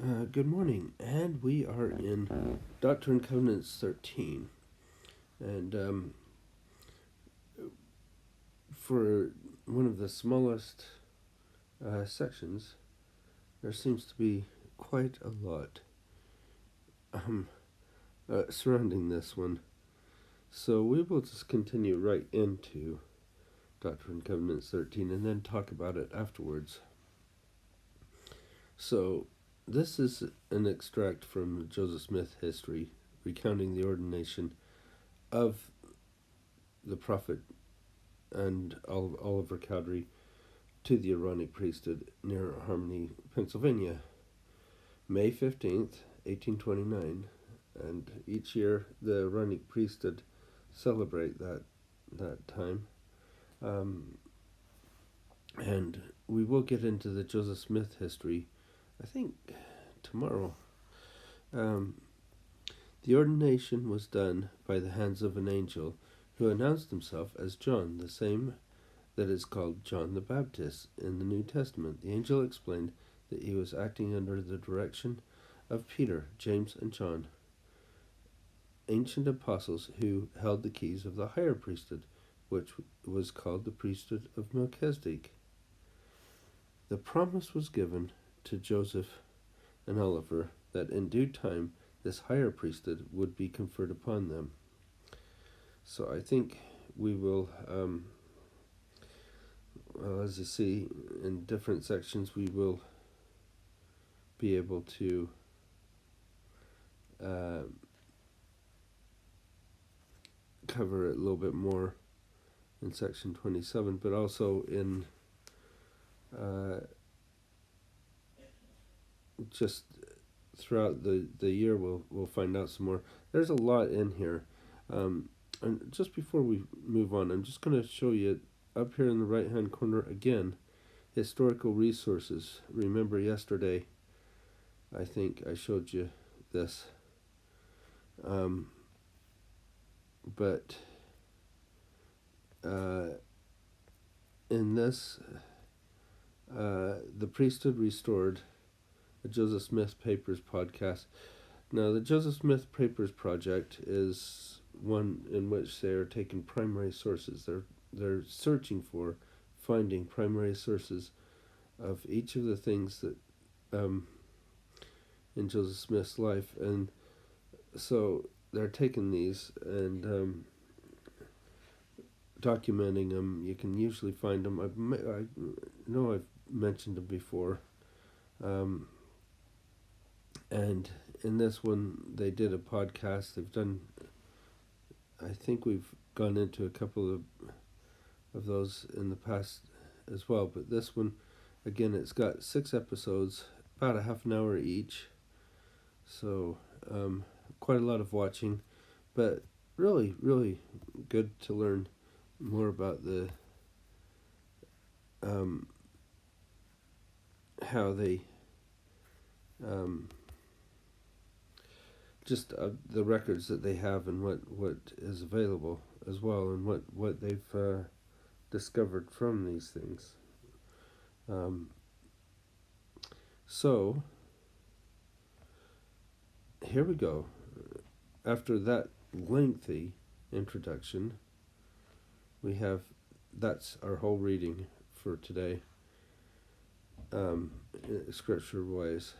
Good morning, and we are in Doctrine and Covenants 13. And for one of the smallest sections, there seems to be quite a lot surrounding this one. So we will just continue right into Doctrine and Covenants 13 and then talk about it afterwards. So this is an extract from Joseph Smith history recounting the ordination of the prophet and Oliver Cowdery to the Aaronic Priesthood near Harmony, Pennsylvania, May 15th, 1829. And each year the Aaronic Priesthood celebrate that time. And we will get into the Joseph Smith history, I think, tomorrow. The ordination was done by the hands of an angel who announced himself as John, the same that is called John the Baptist in the New Testament. The angel explained that he was acting under the direction of Peter, James, and John, ancient apostles who held the keys of the higher priesthood, which was called the priesthood of Melchizedek. The promise was given to Joseph and Oliver that in due time this higher priesthood would be conferred upon them. So I think we will, as you see in different sections, we will be able to cover it a little bit more in section 27, but also in just throughout the year we'll find out some more. There's a lot in here. And just before we move on, I'm just going to show you up here in the right hand corner again, historical resources. Remember yesterday, I think I showed you this. But in this, the Priesthood Restored, a Joseph Smith Papers podcast. Now, the Joseph Smith Papers project is one in which they are taking primary sources. They're searching for, finding primary sources of each of the things that in Joseph Smith's life, and so they're taking these and documenting them. You can usually find them. I know I've mentioned them before. And in this one, they did a podcast. They've done, I think we've gone into a couple of those in the past as well. But this one, again, it's got 6 episodes, about a half an hour each. So quite a lot of watching, but really, really good to learn more about the how they just the records that they have and what is available as well, and what they've discovered from these things. So here we go. After that lengthy introduction, we have, that's our whole reading for today, scripture-wise.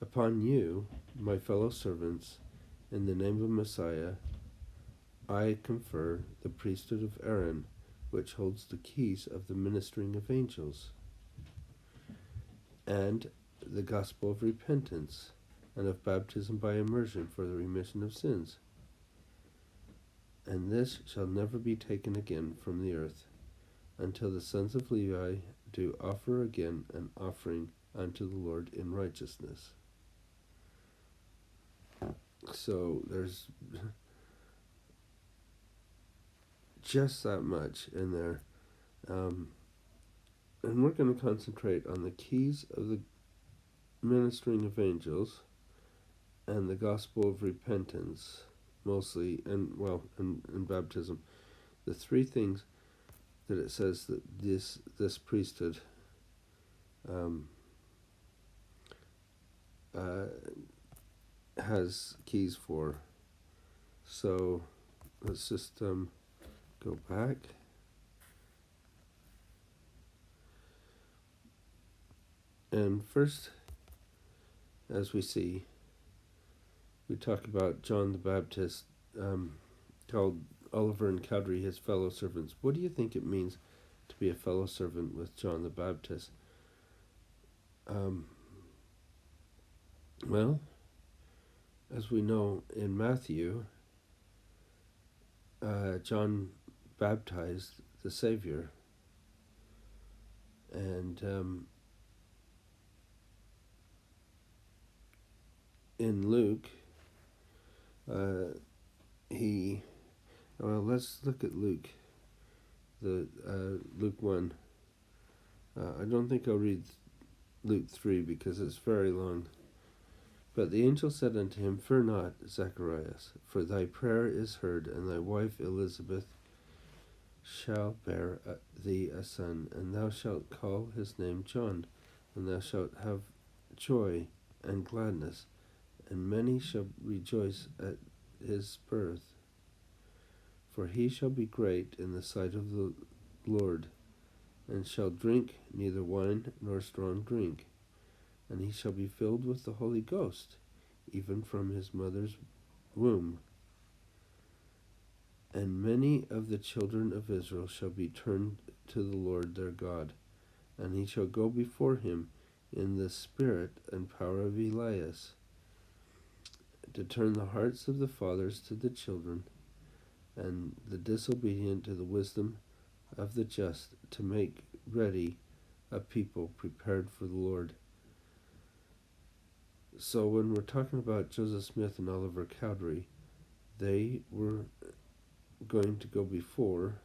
Upon you, my fellow servants, in the name of Messiah, I confer the priesthood of Aaron, which holds the keys of the ministering of angels, and the gospel of repentance, and of baptism by immersion for the remission of sins. And this shall never be taken again from the earth, until the sons of Levi do offer again an offering unto the Lord in righteousness. So there's just that much in there. And we're going to concentrate on the keys of the ministering of angels and the gospel of repentance, mostly, and baptism. The 3 things that it says that this priesthood has keys for. So let's just go back. And first, as we see, we talk about John the Baptist, called Oliver and Cowdery his fellow servants. What do you think it means to be a fellow servant with John the Baptist? Well, as we know in Matthew, John baptized the Savior, and in Luke, let's look at Luke, Luke 1. I don't think I'll read Luke 3 because it's very long. But the angel said unto him, Fear not, Zacharias, for thy prayer is heard, and thy wife Elizabeth shall bear thee a son, and thou shalt call his name John, and thou shalt have joy and gladness, and many shall rejoice at his birth. For he shall be great in the sight of the Lord, and shall drink neither wine nor strong drink, and he shall be filled with the Holy Ghost, even from his mother's womb. And many of the children of Israel shall be turned to the Lord their God, and he shall go before him in the spirit and power of Elias, to turn the hearts of the fathers to the children, and the disobedient to the wisdom of the just, to make ready a people prepared for the Lord. So when we're talking about Joseph Smith and Oliver Cowdery, they were going to go before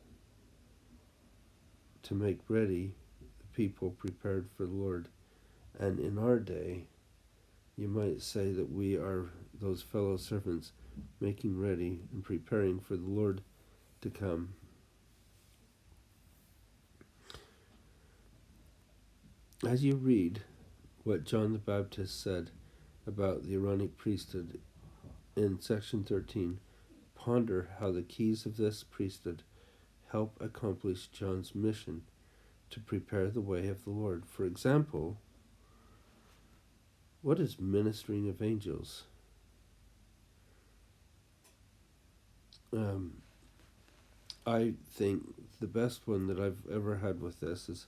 to make ready the people prepared for the Lord. And in our day, you might say that we are those fellow servants making ready and preparing for the Lord to come. As you read what John the Baptist said about the Aaronic Priesthood in section 13, ponder how the keys of this priesthood help accomplish John's mission to prepare the way of the Lord. For example, what is ministering of angels? I think the best one that I've ever had with this is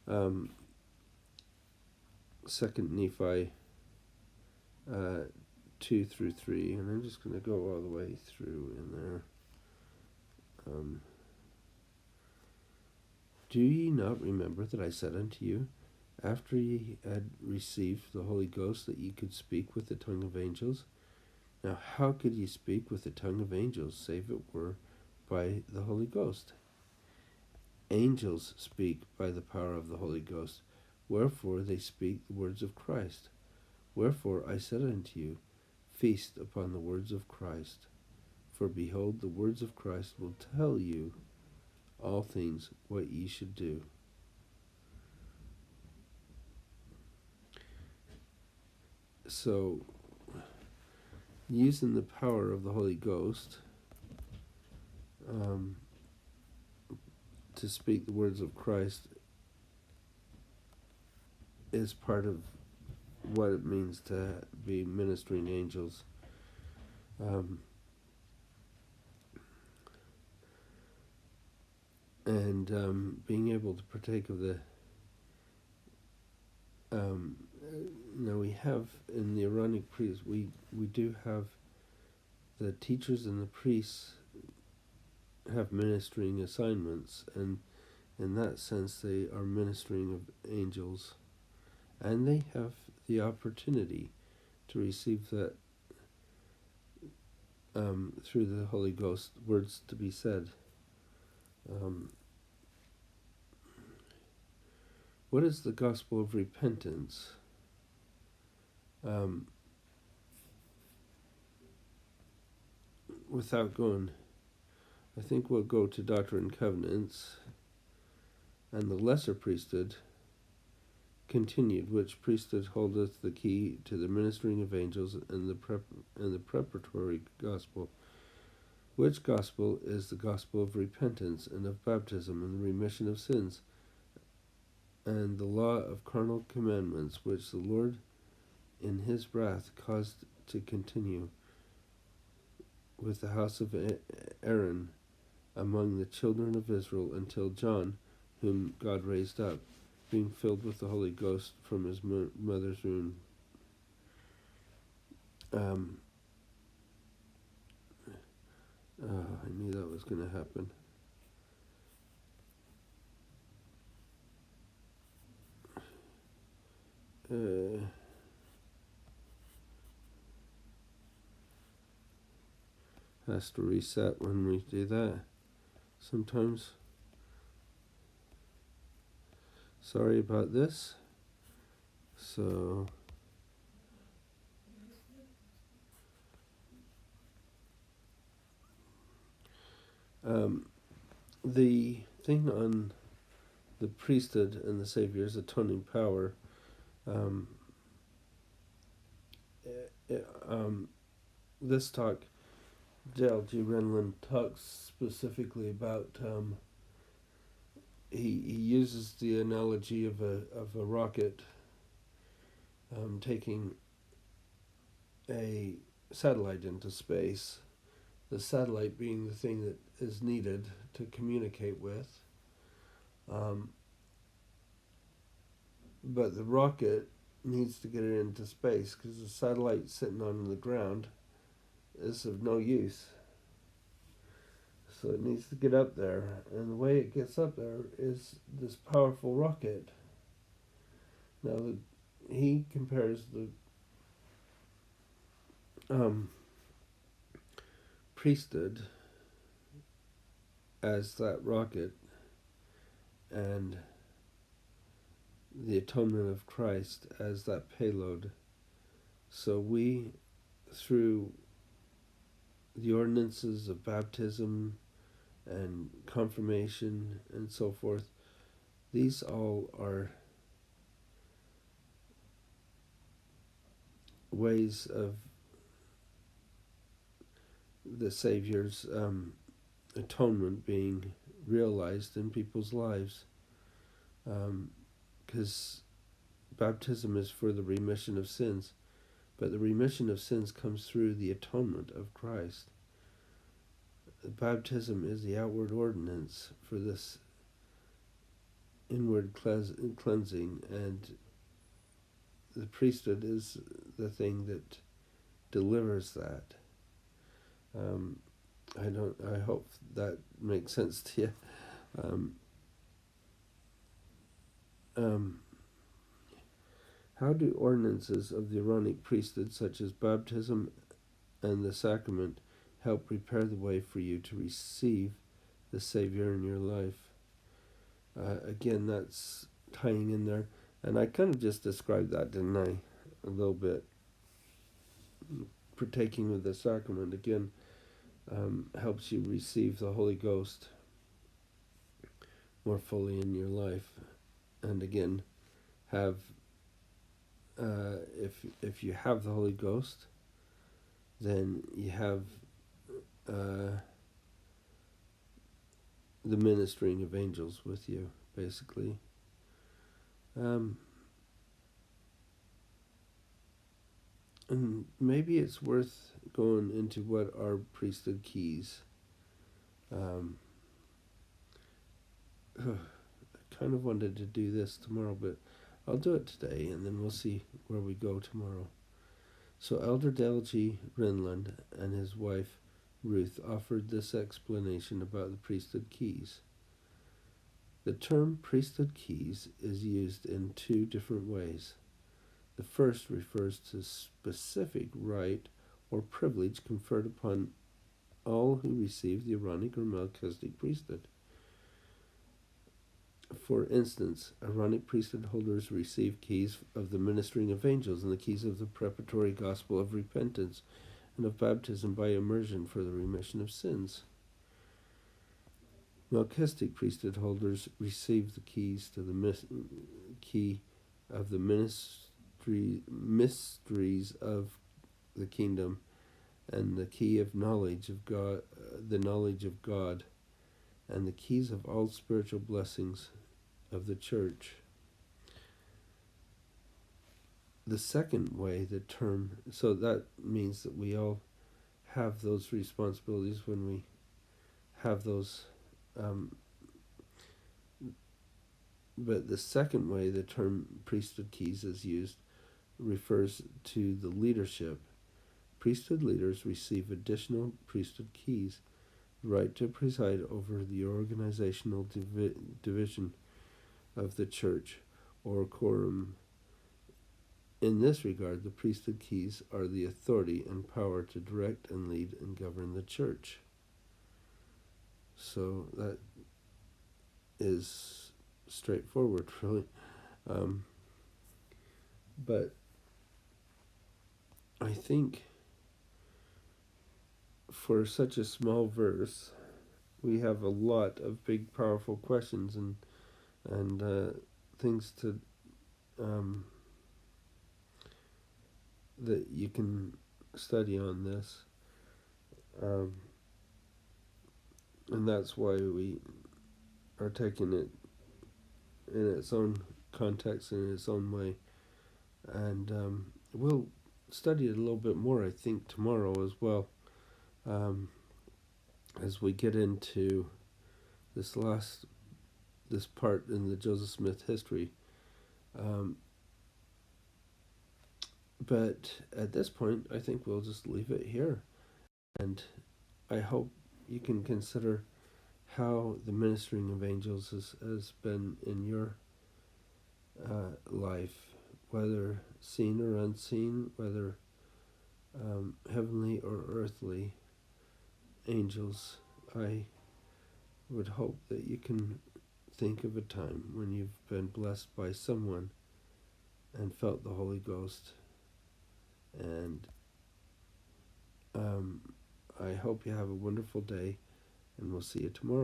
2 Nephi 2 through 3, and I'm just going to go all the way through in there. Do ye not remember that I said unto you, after ye had received the Holy Ghost, that ye could speak with the tongue of angels? Now how could ye speak with the tongue of angels, save it were by the Holy Ghost? Angels speak by the power of the Holy Ghost, wherefore they speak the words of Christ. Wherefore I said unto you, feast upon the words of Christ. For behold, the words of Christ will tell you all things what ye should do. So, using the power of the Holy Ghost to speak the words of Christ is part of what it means to be ministering angels. Being able to partake of the we have in the Aaronic Priesthood, we do have the teachers and the priests have ministering assignments, and in that sense they are ministering of angels, and they have the opportunity to receive that through the Holy Ghost, words to be said. What is the gospel of repentance? Without going, I think we'll go to Doctrine and Covenants and the Lesser Priesthood continued, which priesthood holdeth the key to the ministering of angels and the preparatory gospel, which gospel is the gospel of repentance and of baptism and the remission of sins, and the law of carnal commandments, which the Lord in his wrath caused to continue with the house of Aaron among the children of Israel until John, whom God raised up, being filled with the Holy Ghost from his mother's womb. I knew that was going to happen. Has to reset when we do that sometimes. Sorry about this. So the thing on the priesthood and the Savior's atoning power, this talk, Dale G. Renlund talks specifically about, he uses the analogy of a rocket taking a satellite into space, the satellite being the thing that is needed to communicate with, but the rocket needs to get it into space because the satellite sitting on the ground is of no use. So it needs to get up there, and the way it gets up there is this powerful rocket. Now, he compares the priesthood as that rocket, and the atonement of Christ as that payload. So we, through the ordinances of baptism and confirmation and so forth, these all are ways of the Savior's atonement being realized in people's lives, because baptism is for the remission of sins, but the remission of sins comes through the atonement of Christ. Baptism is the outward ordinance for this inward cleansing, and the priesthood is the thing that delivers that. I hope that makes sense to you. How do ordinances of the Aaronic priesthood, such as baptism and the sacrament, help prepare the way for you to receive the Savior in your life? Again, that's tying in there. And I kind of just described that, didn't I? A little bit. Partaking of the sacrament, again, helps you receive the Holy Ghost more fully in your life. And again, have if you have the Holy Ghost, then you have the ministering of angels with you, basically. And maybe it's worth going into what are priesthood keys. I kind of wanted to do this tomorrow, but I'll do it today, and then we'll see where we go tomorrow. So Elder Dale G. Renlund and his wife Ruth offered this explanation about the priesthood keys. The term priesthood keys is used in two different ways. The first refers to specific right or privilege conferred upon all who receive the Aaronic or Melchizedek priesthood. For instance, Aaronic priesthood holders receive keys of the ministering of angels and the keys of the preparatory gospel of repentance and of baptism by immersion for the remission of sins. Melchizedek priesthood holders receive the keys to the key of the mysteries of the kingdom, and the key of knowledge of God, the knowledge of God, and the keys of all spiritual blessings of the church. The second way the term, so that means that we all have those responsibilities when we have those, but the second way the term priesthood keys is used refers to the leadership. Priesthood leaders receive additional priesthood keys, the right to preside over the organizational division of the church, or quorum. In this regard, the priesthood keys are the authority and power to direct and lead and govern the church. So that is straightforward, really. But I think for such a small verse, we have a lot of big, powerful questions and things to that you can study on this, and that's why we are taking it in its own context, in its own way, and we'll study it a little bit more, I think, tomorrow as well, as we get into this part in the Joseph Smith history. But at this point, I think we'll just leave it here. And I hope you can consider how the ministering of angels has been in your life, whether seen or unseen, whether heavenly or earthly angels. I would hope that you can think of a time when you've been blessed by someone and felt the Holy Ghost. And I hope you have a wonderful day, and we'll see you tomorrow.